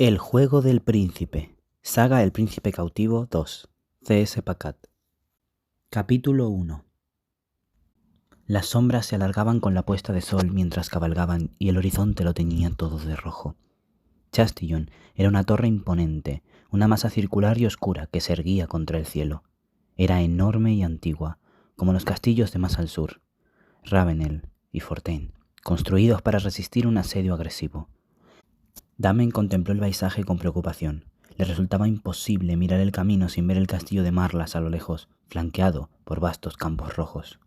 El juego del príncipe. Saga El príncipe cautivo 2. C.S. Pacat. Capítulo 1. Las sombras se alargaban con la puesta de sol mientras cabalgaban y el horizonte lo teñía todo de rojo. Chastillon era una torre imponente, una masa circular y oscura que se erguía contra el cielo. Era enorme y antigua, como los castillos de más al sur, Ravenel y Fortaine, construidos para resistir un asedio agresivo. Damen contempló el paisaje con preocupación. Le resultaba imposible mirar el camino sin ver el castillo de Marlas a lo lejos, flanqueado por vastos campos rojos.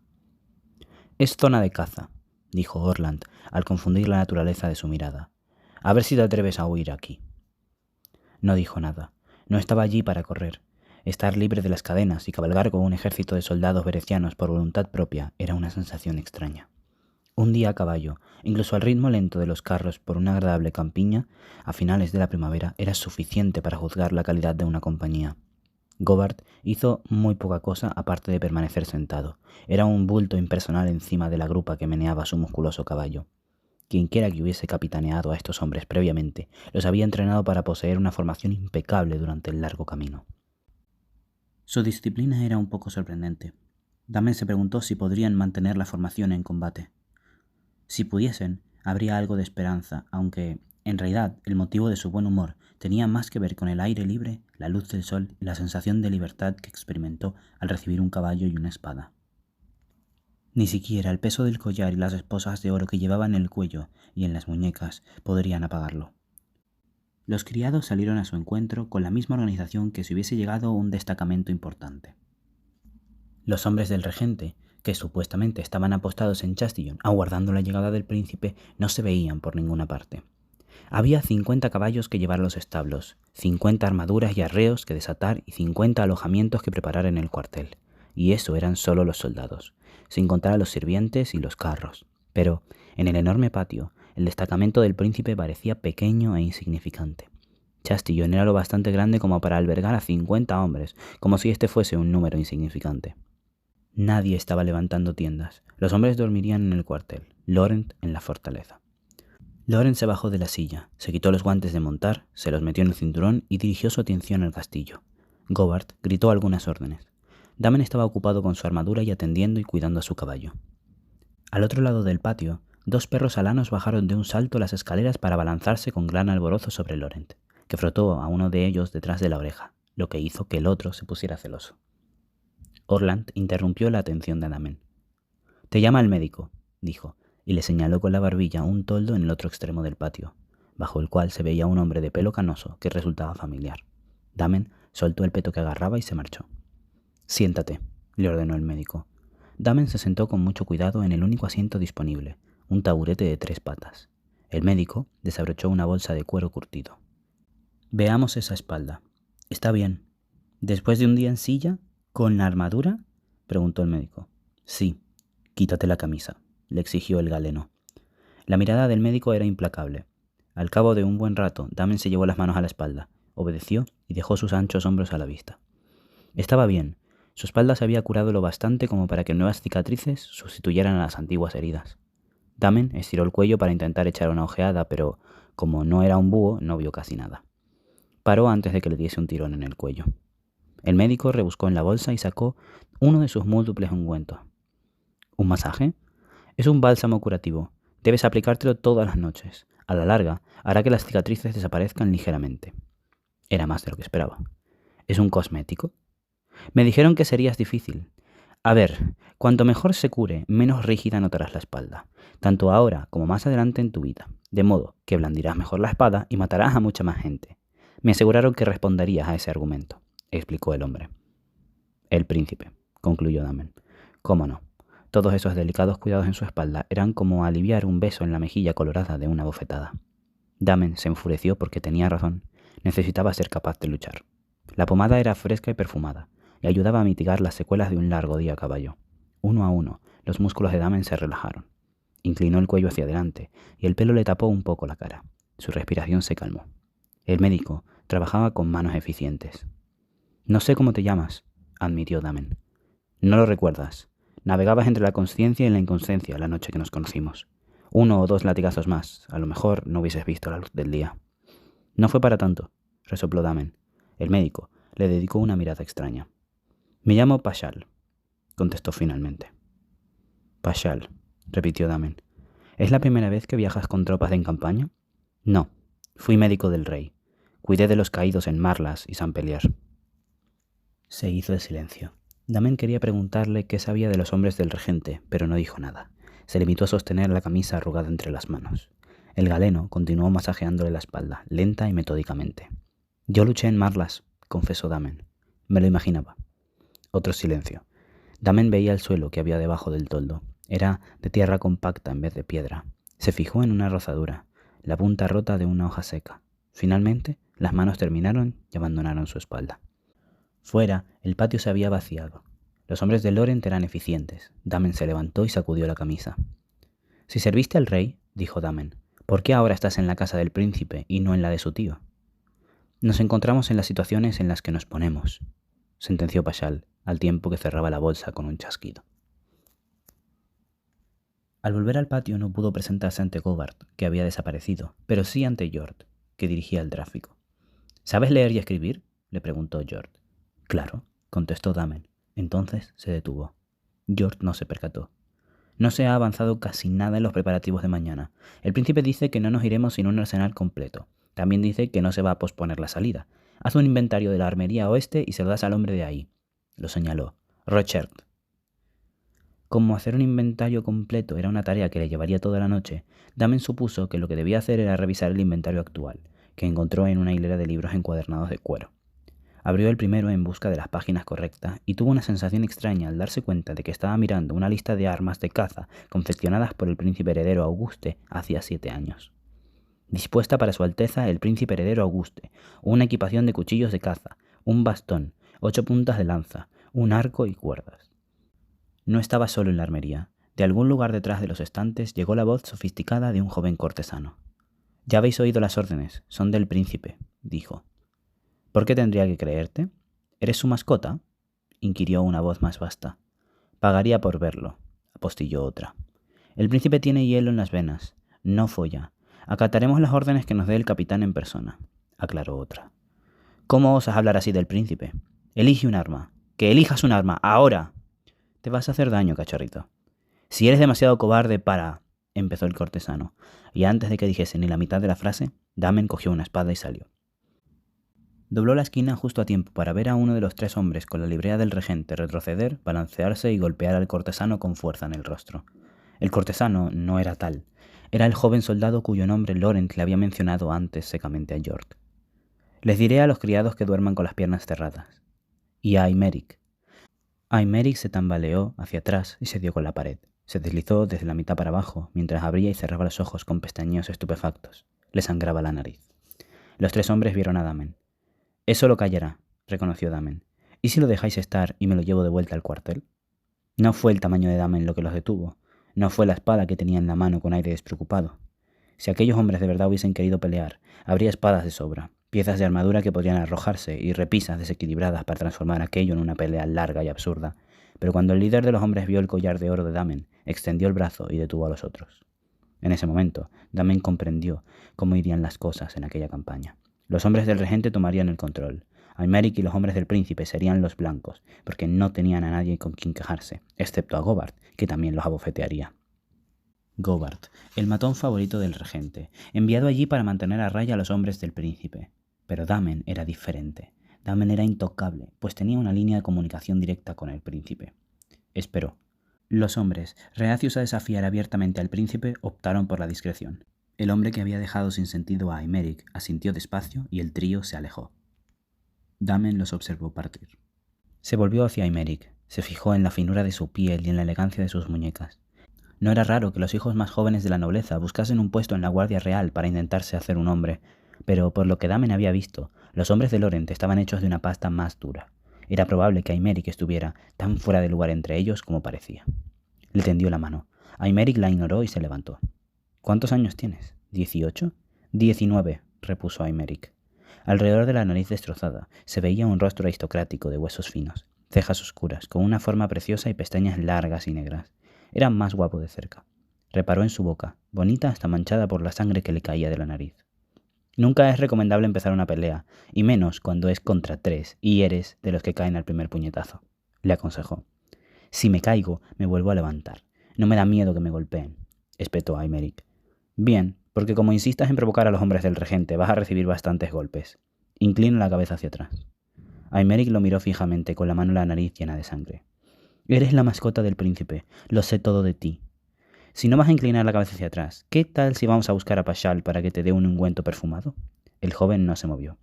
«Es zona de caza», dijo Orland, al confundir la naturaleza de su mirada. «A ver si te atreves a huir aquí». No dijo nada. No estaba allí para correr. Estar libre de las cadenas y cabalgar con un ejército de soldados berecianos por voluntad propia era una sensación extraña. Un día a caballo, incluso al ritmo lento de los carros por una agradable campiña, a finales de la primavera, era suficiente para juzgar la calidad de una compañía. Govard hizo muy poca cosa aparte de permanecer sentado. Era un bulto impersonal encima de la grupa que meneaba su musculoso caballo. Quienquiera que hubiese capitaneado a estos hombres previamente los había entrenado para poseer una formación impecable durante el largo camino. Su disciplina era un poco sorprendente. Damen se preguntó si podrían mantener la formación en combate. Si pudiesen, habría algo de esperanza, aunque, en realidad, el motivo de su buen humor tenía más que ver con el aire libre, la luz del sol y la sensación de libertad que experimentó al recibir un caballo y una espada. Ni siquiera el peso del collar y las esposas de oro que llevaba en el cuello y en las muñecas podrían apagarlo. Los criados salieron a su encuentro con la misma organización que si hubiese llegado un destacamento importante. Los hombres del regente, que supuestamente estaban apostados en Chastillon aguardando la llegada del príncipe, no se veían por ninguna parte. Había 50 caballos que llevar a los establos, 50 armaduras y arreos que desatar y 50 alojamientos que preparar en el cuartel. Y eso eran solo los soldados, sin contar a los sirvientes y los carros. Pero, en el enorme patio, el destacamento del príncipe parecía pequeño e insignificante. Chastillon era lo bastante grande como para albergar a 50 hombres, como si este fuese un número insignificante. Nadie estaba levantando tiendas. Los hombres dormirían en el cuartel, Laurent en la fortaleza. Laurent se bajó de la silla, se quitó los guantes de montar, se los metió en el cinturón y dirigió su atención al castillo. Govard gritó algunas órdenes. Damen estaba ocupado con su armadura y atendiendo y cuidando a su caballo. Al otro lado del patio, 2 perros alanos bajaron de un salto las escaleras para abalanzarse con gran alborozo sobre Laurent, que frotó a uno de ellos detrás de la oreja, lo que hizo que el otro se pusiera celoso. Orland interrumpió la atención de Damen. «Te llama el médico», dijo, y le señaló con la barbilla un toldo en el otro extremo del patio, bajo el cual se veía un hombre de pelo canoso que resultaba familiar. Damen soltó el peto que agarraba y se marchó. «Siéntate», le ordenó el médico. Damen se sentó con mucho cuidado en el único asiento disponible, un taburete de 3 patas. El médico desabrochó una bolsa de cuero curtido. «Veamos esa espalda. Está bien. ¿Después de un día en silla? ¿Con la armadura?», preguntó el médico. «Sí. Quítate la camisa», le exigió el galeno. La mirada del médico era implacable. Al cabo de un buen rato, Damen se llevó las manos a la espalda, obedeció y dejó sus anchos hombros a la vista. Estaba bien. Su espalda se había curado lo bastante como para que nuevas cicatrices sustituyeran a las antiguas heridas. Damen estiró el cuello para intentar echar una ojeada, pero, como no era un búho, no vio casi nada. Paró antes de que le diese un tirón en el cuello. El médico rebuscó en la bolsa y sacó uno de sus múltiples ungüentos. «¿Un masaje? Es un bálsamo curativo. Debes aplicártelo todas las noches. A la larga, hará que las cicatrices desaparezcan ligeramente». Era más de lo que esperaba. «¿Es un cosmético?» «Me dijeron que serías difícil. A ver, cuanto mejor se cure, menos rígida notarás la espalda, tanto ahora como más adelante en tu vida, de modo que blandirás mejor la espada y matarás a mucha más gente. Me aseguraron que responderías a ese argumento», explicó el hombre. «El príncipe», concluyó Damen. «¿Cómo no? Todos esos delicados cuidados en su espalda eran como aliviar un beso en la mejilla colorada de una bofetada». Damen se enfureció porque tenía razón. Necesitaba ser capaz de luchar. La pomada era fresca y perfumada, y ayudaba a mitigar las secuelas de un largo día a caballo. Uno a uno, los músculos de Damen se relajaron. Inclinó el cuello hacia adelante, y el pelo le tapó un poco la cara. Su respiración se calmó. El médico trabajaba con manos eficientes. «No sé cómo te llamas», admitió Damen. «No lo recuerdas. Navegabas entre la consciencia y la inconsciencia la noche que nos conocimos. 1 o 2 latigazos más, a lo mejor no hubieses visto la luz del día». No fue para tanto, resopló Damen. El médico le dedicó una mirada extraña. Me llamo Paschal, contestó finalmente. Paschal, repitió Damen. ¿Es la primera vez que viajas con tropas en campaña? No, fui médico del rey. Cuidé de los caídos en Marlas y Saint-Pélier. Se hizo el silencio. Damen quería preguntarle qué sabía de los hombres del regente, pero no dijo nada. Se limitó a sostener la camisa arrugada entre las manos. El galeno continuó masajeándole la espalda, lenta y metódicamente. Yo luché en Marlas, confesó Damen. Me lo imaginaba. Otro silencio. Damen veía el suelo que había debajo del toldo. Era de tierra compacta en vez de piedra. Se fijó en una rozadura, la punta rota de una hoja seca. Finalmente, las manos terminaron y abandonaron su espalda. Fuera, el patio se había vaciado. Los hombres de Lorent eran eficientes. Damen se levantó y sacudió la camisa. Si serviste al rey, dijo Damen, ¿por qué ahora estás en la casa del príncipe y no en la de su tío? Nos encontramos en las situaciones en las que nos ponemos, sentenció Paschal, al tiempo que cerraba la bolsa con un chasquido. Al volver al patio no pudo presentarse ante Govard, que había desaparecido, pero sí ante Jord, que dirigía el tráfico. ¿Sabes leer y escribir?, le preguntó Jord. Claro, contestó Damen. Entonces se detuvo. Jord no se percató. No se ha avanzado casi nada en los preparativos de mañana. El príncipe dice que no nos iremos sin un arsenal completo. También dice que no se va a posponer la salida. Haz un inventario de la armería oeste y se lo das al hombre de ahí. Lo señaló. Rochert. Como hacer un inventario completo era una tarea que le llevaría toda la noche, Damen supuso que lo que debía hacer era revisar el inventario actual, que encontró en una hilera de libros encuadernados de cuero. Abrió el primero en busca de las páginas correctas y tuvo una sensación extraña al darse cuenta de que estaba mirando una lista de armas de caza confeccionadas por el príncipe heredero Auguste hacía 7 años. Dispuesta para su Alteza el príncipe heredero Auguste, una equipación de cuchillos de caza, un bastón, 8 puntas de lanza, un arco y cuerdas. No estaba solo en la armería. De algún lugar detrás de los estantes llegó la voz sofisticada de un joven cortesano. Ya habéis oído las órdenes, son del príncipe, dijo. ¿Por qué tendría que creerte? ¿Eres su mascota?, inquirió una voz más vasta. Pagaría por verlo, apostilló otra. El príncipe tiene hielo en las venas, no folla. Acataremos las órdenes que nos dé el capitán en persona, aclaró otra. ¿Cómo osas hablar así del príncipe? Elige un arma. ¡Que elijas un arma, ahora! Te vas a hacer daño, cachorrito. Si eres demasiado cobarde para... empezó el cortesano, y antes de que dijese ni la mitad de la frase, Damen cogió una espada y salió. Dobló la esquina justo a tiempo para ver a uno de los 3 hombres con la librea del regente retroceder, balancearse y golpear al cortesano con fuerza en el rostro. El cortesano no era tal. Era el joven soldado cuyo nombre Lorent le había mencionado antes secamente a Jord. Les diré a los criados que duerman con las piernas cerradas. Y a Aymeric. Aymeric se tambaleó hacia atrás y se dio con la pared. Se deslizó desde la mitad para abajo, mientras abría y cerraba los ojos con pestañeos estupefactos. Le sangraba la nariz. Los 3 hombres vieron a Damen. Eso lo callará, reconoció Damen. ¿Y si lo dejáis estar y me lo llevo de vuelta al cuartel? No fue el tamaño de Damen lo que los detuvo. No fue la espada que tenía en la mano con aire despreocupado. Si aquellos hombres de verdad hubiesen querido pelear, habría espadas de sobra, piezas de armadura que podrían arrojarse y repisas desequilibradas para transformar aquello en una pelea larga y absurda. Pero cuando el líder de los hombres vio el collar de oro de Damen, extendió el brazo y detuvo a los otros. En ese momento, Damen comprendió cómo irían las cosas en aquella campaña. Los hombres del regente tomarían el control. Aymeric y los hombres del príncipe serían los blancos, porque no tenían a nadie con quien quejarse, excepto a Govard, que también los abofetearía. Govard, el matón favorito del regente, enviado allí para mantener a raya a los hombres del príncipe. Pero Damen era diferente. Damen era intocable, pues tenía una línea de comunicación directa con el príncipe. Esperó. Los hombres, reacios a desafiar abiertamente al príncipe, optaron por la discreción. El hombre que había dejado sin sentido a Aymeric asintió despacio y el trío se alejó. Damen los observó partir. Se volvió hacia Aymeric, se fijó en la finura de su piel y en la elegancia de sus muñecas. No era raro que los hijos más jóvenes de la nobleza buscasen un puesto en la Guardia Real para intentarse hacer un hombre, pero por lo que Damen había visto, los hombres de Lorent estaban hechos de una pasta más dura. Era probable que Aymeric estuviera tan fuera de lugar entre ellos como parecía. Le tendió la mano. Aymeric la ignoró y se levantó. ¿Cuántos años tienes? ¿18? 19, repuso Aymeric. Alrededor de la nariz destrozada se veía un rostro aristocrático de huesos finos, cejas oscuras, con una forma preciosa y pestañas largas y negras. Era más guapo de cerca. Reparó en su boca, bonita hasta manchada por la sangre que le caía de la nariz. Nunca es recomendable empezar una pelea, y menos cuando es contra 3 y eres de los que caen al primer puñetazo, le aconsejó. Si me caigo, me vuelvo a levantar. No me da miedo que me golpeen, espetó Aymeric. Bien, porque como insistas en provocar a los hombres del regente, vas a recibir bastantes golpes. Inclina la cabeza hacia atrás. Aymeric lo miró fijamente, con la mano en la nariz llena de sangre. Eres la mascota del príncipe, lo sé todo de ti. Si no vas a inclinar la cabeza hacia atrás, ¿qué tal si vamos a buscar a Pashal para que te dé un ungüento perfumado? El joven no se movió.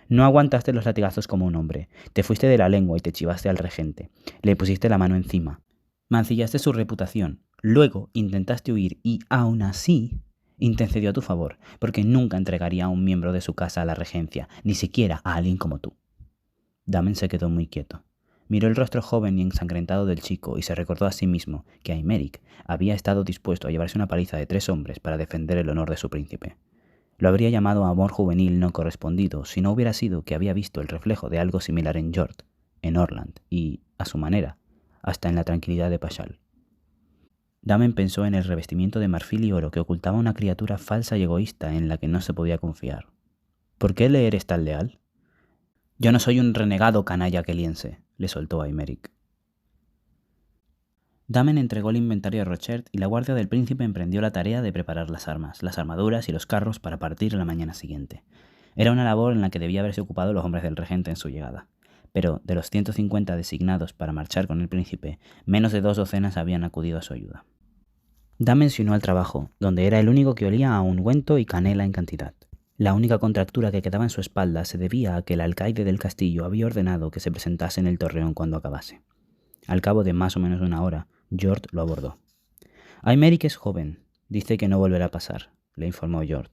No aguantaste los latigazos como un hombre. Te fuiste de la lengua y te chivaste al regente. Le pusiste la mano encima. Mancillaste su reputación. Luego intentaste huir y, aún así, intercedió a tu favor, porque nunca entregaría a un miembro de su casa a la regencia, ni siquiera a alguien como tú. Damen se quedó muy quieto. Miró el rostro joven y ensangrentado del chico y se recordó a sí mismo que Aymeric había estado dispuesto a llevarse una paliza de 3 hombres para defender el honor de su príncipe. Lo habría llamado amor juvenil no correspondido si no hubiera sido que había visto el reflejo de algo similar en Jord, en Orland y, a su manera, hasta en la tranquilidad de Pashal. Damen pensó en el revestimiento de marfil y oro que ocultaba una criatura falsa y egoísta en la que no se podía confiar. ¿Por qué le eres tan leal? Yo no soy un renegado canalla queliense, le soltó a Aymeric. Damen entregó el inventario a Rochert y la guardia del príncipe emprendió la tarea de preparar las armas, las armaduras y los carros para partir la mañana siguiente. Era una labor en la que debía haberse ocupado los hombres del regente en su llegada. Pero de los 150 designados para marchar con el príncipe, menos de 2 docenas habían acudido a su ayuda. Damen se unió al trabajo, donde era el único que olía a ungüento y canela en cantidad. La única contractura que quedaba en su espalda se debía a que el alcaide del castillo había ordenado que se presentase en el torreón cuando acabase. Al cabo de más o menos una hora, Jord lo abordó. Aymeric es joven. Dice que no volverá a pasar, le informó Jord.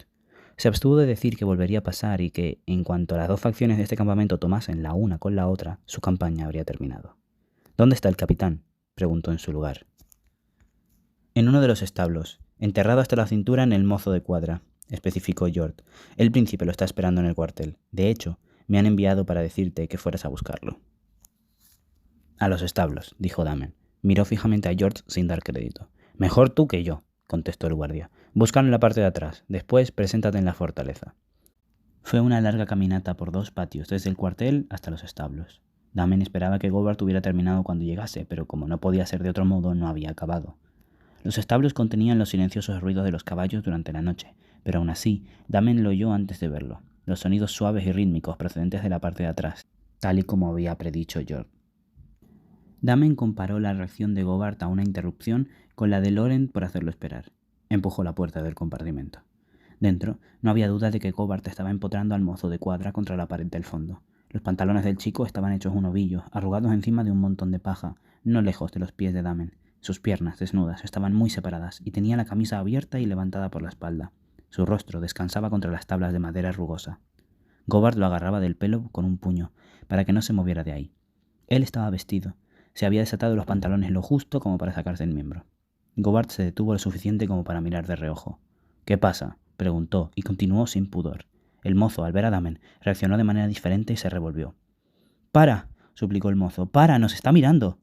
Se abstuvo de decir que volvería a pasar y que, en cuanto las 2 facciones de este campamento tomasen la una con la otra, su campaña habría terminado. ¿Dónde está el capitán?, preguntó en su lugar. En uno de los establos, enterrado hasta la cintura en el mozo de cuadra, especificó Jord. El príncipe lo está esperando en el cuartel. De hecho, me han enviado para decirte que fueras a buscarlo. A los establos, dijo Damen. Miró fijamente a Jord sin dar crédito. Mejor tú que yo, contestó el guardia. Búscalo en la parte de atrás. Después, preséntate en la fortaleza. Fue una larga caminata por 2 patios, desde el cuartel hasta los establos. Damen esperaba que Gobart hubiera terminado cuando llegase, pero como no podía ser de otro modo, no había acabado. Los establos contenían los silenciosos ruidos de los caballos durante la noche, pero aún así, Damen lo oyó antes de verlo, los sonidos suaves y rítmicos procedentes de la parte de atrás, tal y como había predicho Jord. Damen comparó la reacción de Gobart a una interrupción con la de Laurent por hacerlo esperar. Empujó la puerta del compartimento. Dentro, no había duda de que Gobart estaba empotrando al mozo de cuadra contra la pared del fondo. Los pantalones del chico estaban hechos un ovillo, arrugados encima de un montón de paja, no lejos de los pies de Damen. Sus piernas, desnudas, estaban muy separadas y tenía la camisa abierta y levantada por la espalda. Su rostro descansaba contra las tablas de madera rugosa. Gobart lo agarraba del pelo con un puño, para que no se moviera de ahí. Él estaba vestido. Se había desatado los pantalones lo justo como para sacarse el miembro. Gobart se detuvo lo suficiente como para mirar de reojo. «¿Qué pasa?», preguntó, y continuó sin pudor. El mozo, al ver a Damen, reaccionó de manera diferente y se revolvió. «¡Para!», suplicó el mozo. «¡Para! ¡Nos está mirando!».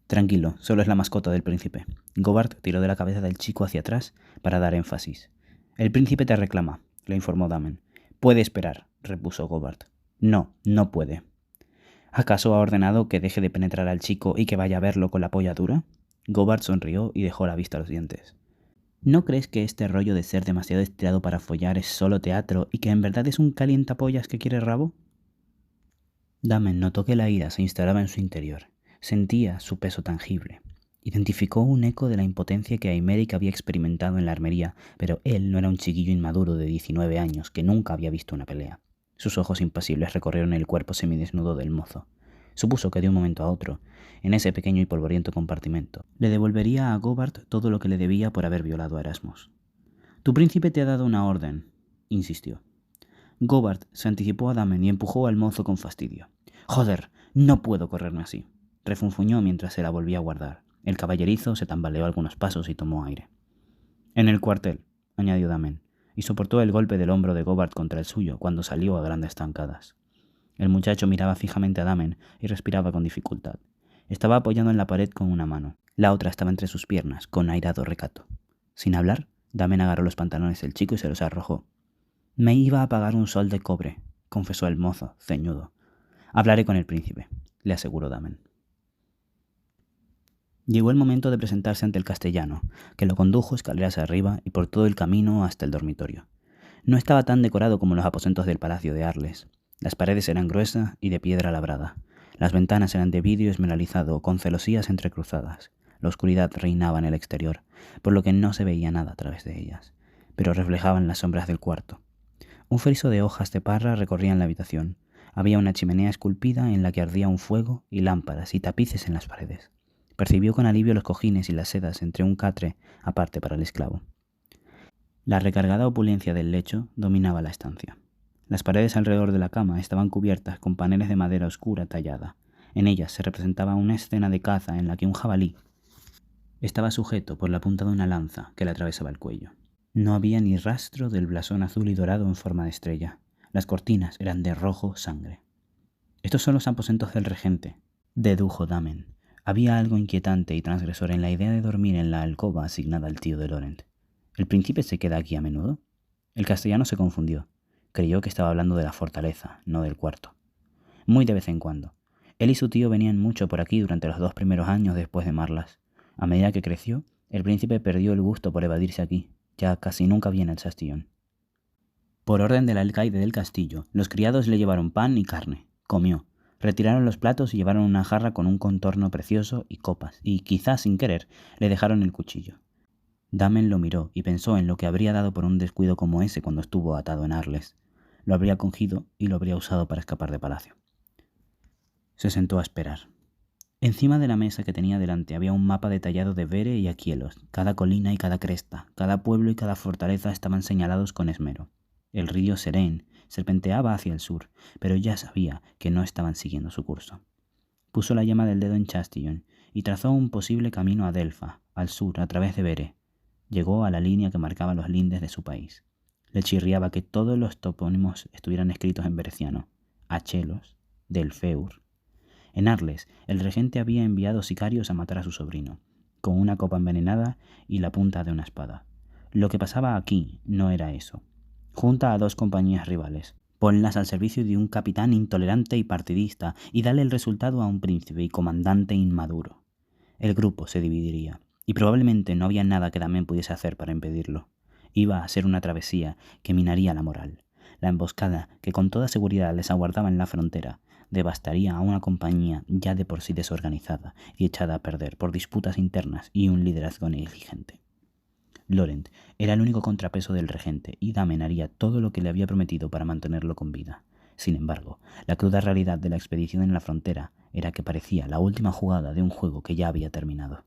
Tranquilo, solo es la mascota del príncipe. Gobart tiró de la cabeza del chico hacia atrás para dar énfasis. «El príncipe te reclama», le informó Damen. «Puede esperar», repuso Gobart. «No, no puede». ¿Acaso ha ordenado que deje de penetrar al chico y que vaya a verlo con la polla dura? Gobart sonrió y dejó la vista a los dientes. ¿No crees que este rollo de ser demasiado estirado para follar es solo teatro y que en verdad es un calientapollas que quiere rabo? Damen notó que la ira se instalaba en su interior. Sentía su peso tangible. Identificó un eco de la impotencia que Aymeric había experimentado en la armería, pero él no era un chiquillo inmaduro de 19 años que nunca había visto una pelea. Sus ojos impasibles recorrieron el cuerpo semidesnudo del mozo. Supuso que de un momento a otro, en ese pequeño y polvoriento compartimento, le devolvería a Gobart todo lo que le debía por haber violado a Erasmus. «Tu príncipe te ha dado una orden», insistió. Gobart se anticipó a Damen y empujó al mozo con fastidio. «Joder, no puedo correrme así», refunfuñó mientras se la volvía a guardar. El caballerizo se tambaleó algunos pasos y tomó aire. «En el cuartel», añadió Damen, y soportó el golpe del hombro de Gobart contra el suyo cuando salió a grandes zancadas. El muchacho miraba fijamente a Damen y respiraba con dificultad. Estaba apoyado en la pared con una mano. La otra estaba entre sus piernas, con airado recato. Sin hablar, Damen agarró los pantalones del chico y se los arrojó. Me iba a pagar un sol de cobre, confesó el mozo, ceñudo. Hablaré con el príncipe, le aseguró Damen. Llegó el momento de presentarse ante el castellano, que lo condujo escaleras arriba y por todo el camino hasta el dormitorio. No estaba tan decorado como los aposentos del palacio de Arles. Las paredes eran gruesas y de piedra labrada. Las ventanas eran de vidrio esmeralizado con celosías entrecruzadas. La oscuridad reinaba en el exterior, por lo que no se veía nada a través de ellas, pero reflejaban las sombras del cuarto. Un friso de hojas de parra recorrían la habitación. Había una chimenea esculpida en la que ardía un fuego y lámparas y tapices en las paredes. Percibió con alivio los cojines y las sedas entre un catre aparte para el esclavo. La recargada opulencia del lecho dominaba la estancia. Las paredes alrededor de la cama estaban cubiertas con paneles de madera oscura tallada. En ellas se representaba una escena de caza en la que un jabalí estaba sujeto por la punta de una lanza que le atravesaba el cuello. No había ni rastro del blasón azul y dorado en forma de estrella. Las cortinas eran de rojo sangre. Estos son los aposentos del regente, dedujo Damen. Había algo inquietante y transgresor en la idea de dormir en la alcoba asignada al tío de Laurent. ¿El príncipe se queda aquí a menudo? El castellano se confundió. Creyó que estaba hablando de la fortaleza, no del cuarto. Muy de vez en cuando. Él y su tío venían mucho por aquí durante los 2 primeros años después de Marlas. A medida que creció, el príncipe perdió el gusto por evadirse aquí. Ya casi nunca viene al Chastillon. Por orden del alcaide del castillo, los criados le llevaron pan y carne. Comió. Retiraron los platos y llevaron una jarra con un contorno precioso y copas, y, quizás sin querer, le dejaron el cuchillo. Damen lo miró y pensó en lo que habría dado por un descuido como ese cuando estuvo atado en Arles. Lo habría cogido y lo habría usado para escapar de palacio. Se sentó a esperar. Encima de la mesa que tenía delante había un mapa detallado de Vere y Aquielos. Cada colina y cada cresta, cada pueblo y cada fortaleza estaban señalados con esmero. El río Serain serpenteaba hacia el sur, pero ya sabía que no estaban siguiendo su curso. Puso la yema del dedo en Chastillon y trazó un posible camino a Delfa, al sur, a través de Vere. Llegó a la línea que marcaba los lindes de su país. Le chirriaba que todos los topónimos estuvieran escritos en bereciano. Achelos, Delfeur. En Arles, el regente había enviado sicarios a matar a su sobrino, con una copa envenenada y la punta de una espada. Lo que pasaba aquí no era eso. Junta a 2 compañías rivales. Ponlas al servicio de un capitán intolerante y partidista y dale el resultado a un príncipe y comandante inmaduro. El grupo se dividiría, y probablemente no había nada que Damen pudiese hacer para impedirlo. Iba a ser una travesía que minaría la moral. La emboscada, que con toda seguridad les aguardaba en la frontera, devastaría a una compañía ya de por sí desorganizada y echada a perder por disputas internas y un liderazgo negligente. Laurent era el único contrapeso del regente y Damen haría todo lo que le había prometido para mantenerlo con vida. Sin embargo, la cruda realidad de la expedición en la frontera era que parecía la última jugada de un juego que ya había terminado.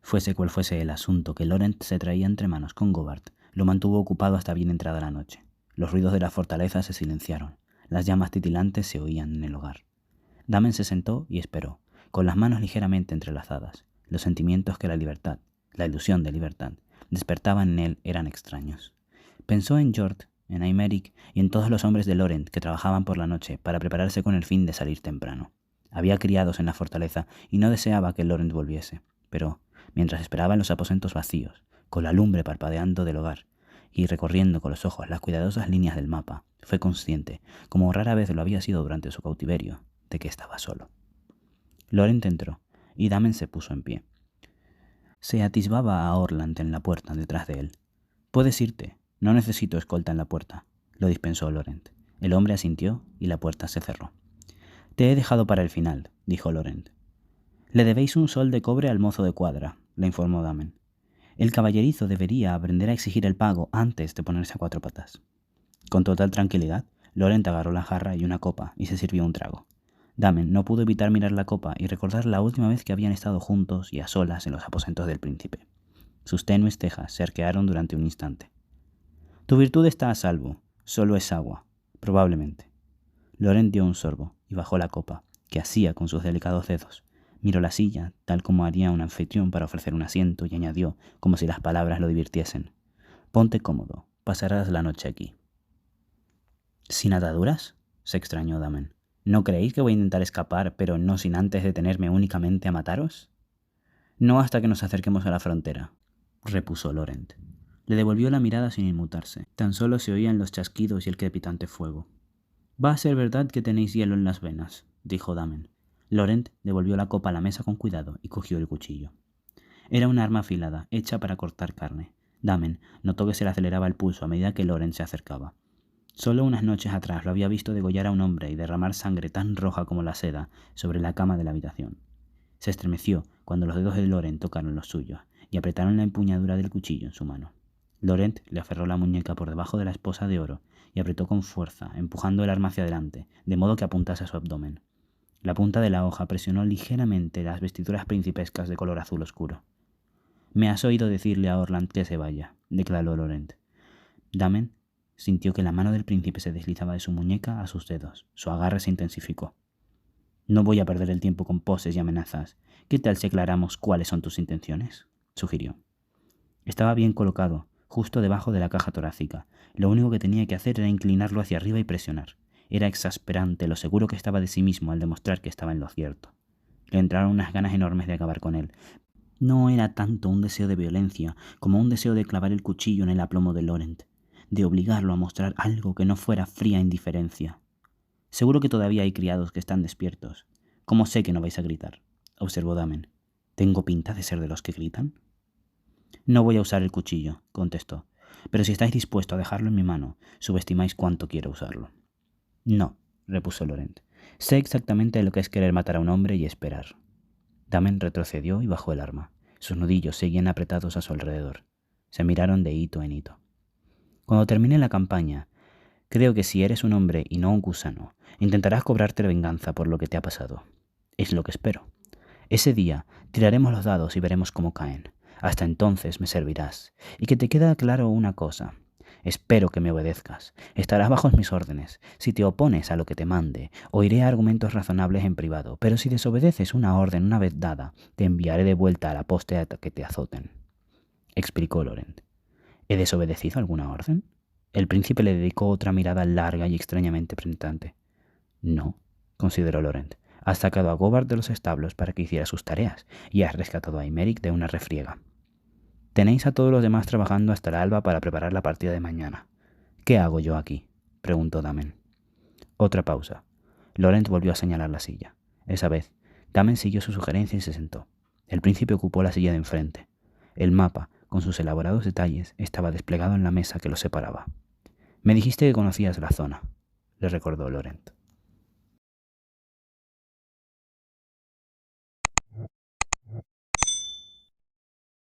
Fuese cual fuese el asunto que Laurent se traía entre manos con Gobard, lo mantuvo ocupado hasta bien entrada la noche. Los ruidos de la fortaleza se silenciaron. Las llamas titilantes se oían en el hogar. Damen se sentó y esperó, con las manos ligeramente entrelazadas. Los sentimientos que la libertad, la ilusión de libertad, despertaban en él eran extraños. Pensó en Jort, en Aymeric y en todos los hombres de Laurent que trabajaban por la noche para prepararse con el fin de salir temprano. Había criados en la fortaleza y no deseaba que Laurent volviese, pero mientras esperaba en los aposentos vacíos, con la lumbre parpadeando del hogar y recorriendo con los ojos las cuidadosas líneas del mapa, fue consciente, como rara vez lo había sido durante su cautiverio, de que estaba solo. Laurent entró y Damen se puso en pie. Se atisbaba a Orland en la puerta detrás de él. «Puedes irte, no necesito escolta en la puerta», lo dispensó Laurent. El hombre asintió y la puerta se cerró. «Te he dejado para el final», dijo Laurent. «Le debéis un sol de cobre al mozo de cuadra», le informó Damen. «El caballerizo debería aprender a exigir el pago antes de ponerse a 4 patas». Con total tranquilidad, Laurent agarró la jarra y una copa y se sirvió un trago. Damen no pudo evitar mirar la copa y recordar la última vez que habían estado juntos y a solas en los aposentos del príncipe. Sus tenues cejas se arquearon durante un instante. «Tu virtud está a salvo. Solo es agua. Probablemente». Laurent dio un sorbo y bajó la copa, que hacía con sus delicados dedos. Miró la silla, tal como haría un anfitrión para ofrecer un asiento, y añadió, como si las palabras lo divirtiesen: «Ponte cómodo. Pasarás la noche aquí». «¿Sin ataduras?», se extrañó Damen. «¿No creéis que voy a intentar escapar, pero no sin antes detenerme únicamente a mataros?» «No hasta que nos acerquemos a la frontera», repuso Laurent. Le devolvió la mirada sin inmutarse. Tan solo se oían los chasquidos y el crepitante fuego. «Va a ser verdad que tenéis hielo en las venas», dijo Damen. Laurent devolvió la copa a la mesa con cuidado y cogió el cuchillo. Era un arma afilada, hecha para cortar carne. Damen notó que se le aceleraba el pulso a medida que Laurent se acercaba. Solo unas noches atrás lo había visto degollar a un hombre y derramar sangre tan roja como la seda sobre la cama de la habitación. Se estremeció cuando los dedos de Laurent tocaron los suyos y apretaron la empuñadura del cuchillo en su mano. Laurent le aferró la muñeca por debajo de la esposa de oro y apretó con fuerza, empujando el arma hacia adelante, de modo que apuntase a su abdomen. La punta de la hoja presionó ligeramente las vestiduras principescas de color azul oscuro. «Me has oído decirle a Orland que se vaya», declaró Laurent. Damen sintió que la mano del príncipe se deslizaba de su muñeca a sus dedos. Su agarre se intensificó. «No voy a perder el tiempo con poses y amenazas. ¿Qué tal si aclaramos cuáles son tus intenciones?», sugirió. Estaba bien colocado, justo debajo de la caja torácica. Lo único que tenía que hacer era inclinarlo hacia arriba y presionar. Era exasperante lo seguro que estaba de sí mismo al demostrar que estaba en lo cierto. Le entraron unas ganas enormes de acabar con él. No era tanto un deseo de violencia como un deseo de clavar el cuchillo en el aplomo de Laurent, de obligarlo a mostrar algo que no fuera fría indiferencia. «Seguro que todavía hay criados que están despiertos. ¿Cómo sé que no vais a gritar?», observó Damen. «¿Tengo pinta de ser de los que gritan?». «No voy a usar el cuchillo», contestó. «Pero si estáis dispuesto a dejarlo en mi mano, subestimáis cuánto quiero usarlo». «No», repuso Laurent. «Sé exactamente lo que es querer matar a un hombre y esperar». Damen retrocedió y bajó el arma. Sus nudillos seguían apretados a su alrededor. Se miraron de hito en hito. «Cuando termine la campaña, creo que si eres un hombre y no un gusano, intentarás cobrarte venganza por lo que te ha pasado. Es lo que espero. Ese día tiraremos los dados y veremos cómo caen. Hasta entonces me servirás. Y que te quede claro una cosa. Espero que me obedezcas. Estarás bajo mis órdenes. Si te opones a lo que te mande, oiré argumentos razonables en privado. Pero si desobedeces una orden una vez dada, te enviaré de vuelta a la poste hasta que te azoten», explicó Laurent. «¿He desobedecido alguna orden?». El príncipe le dedicó otra mirada larga y extrañamente penetrante. «No», consideró Laurent. «Has sacado a Gobard de los establos para que hiciera sus tareas y has rescatado a Aymeric de una refriega. Tenéis a todos los demás trabajando hasta el alba para preparar la partida de mañana. ¿Qué hago yo aquí?», preguntó Damen. Otra pausa. Laurent volvió a señalar la silla. Esa vez, Damen siguió su sugerencia y se sentó. El príncipe ocupó la silla de enfrente. El mapa, con sus elaborados detalles, estaba desplegado en la mesa que los separaba. «Me dijiste que conocías la zona», le recordó Laurent.